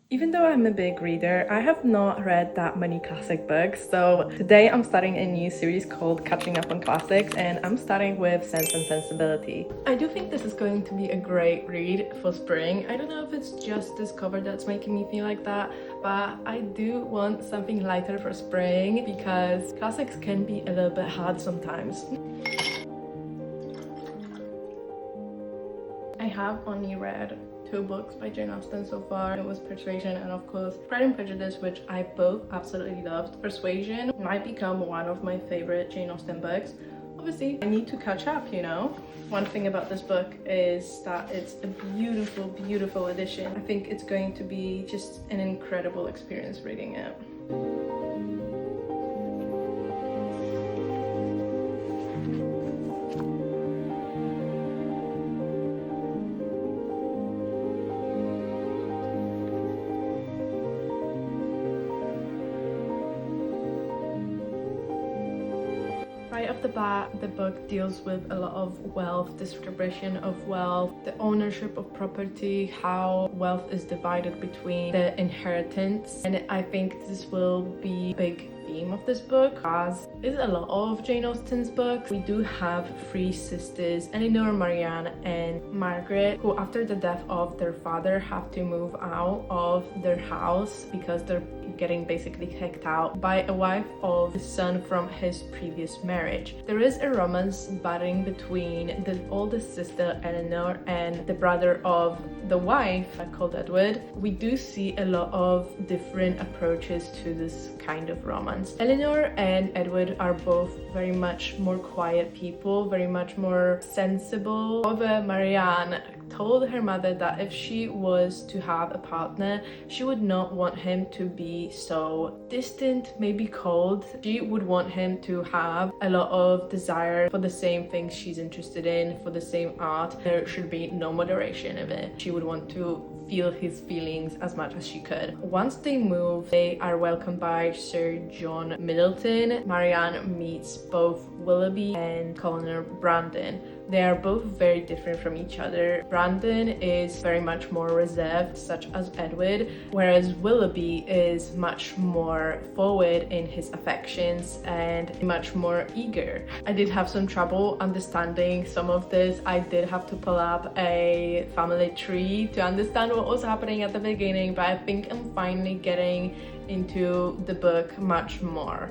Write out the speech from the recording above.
Even though I'm a big reader, I have not read that many classic books, so today I'm starting a new series called Catching Up on Classics, and I'm starting with Sense and Sensibility. I do think this is going to be a great read for spring. I don't know if it's just this cover that's making me feel like that, but I do want something lighter for spring because classics can be a little bit hard sometimes. I have only read 2 books by Jane Austen so far. It was Persuasion and of course Pride and Prejudice, which I both absolutely loved. Persuasion might become one of my favorite Jane Austen books. Obviously, I need to catch up, you know? One thing about this book is that it's a beautiful, beautiful edition. I think it's going to be just an incredible experience reading it. Right off the bat, the book deals with a lot of wealth, distribution of wealth, the ownership of property, how wealth is divided between the inheritance. And I think this will be a big theme of this book, as is a lot of Jane Austen's books. We do have 3 sisters, Elinor, Marianne, and Margaret, who after the death of their father have to move out of their house because they're getting basically kicked out by a wife of the son from his previous marriage. There is a romance budding between the oldest sister Elinor and the brother of the wife called Edward. We do see a lot of different approaches to this kind of romance. Elinor and Edward are both very much more quiet people, very much more sensible. However, Marianne told her mother that if she was to have a partner, she would not want him to be so distant, maybe cold. She would want him to have a lot of desire for the same things she's interested in, for the same art. There should be no moderation of it. She would want to feel his feelings as much as she could. Once they move, they are welcomed by Sir John Middleton. Marianne meets both Willoughby and Colonel Brandon. They are both very different from each other. Brandon is very much more reserved, such as Edward, whereas Willoughby is much more forward in his affections and much more eager. I did have some trouble understanding some of this. I did have to pull up a family tree to understand what was happening at the beginning, but I think I'm finally getting into the book much more.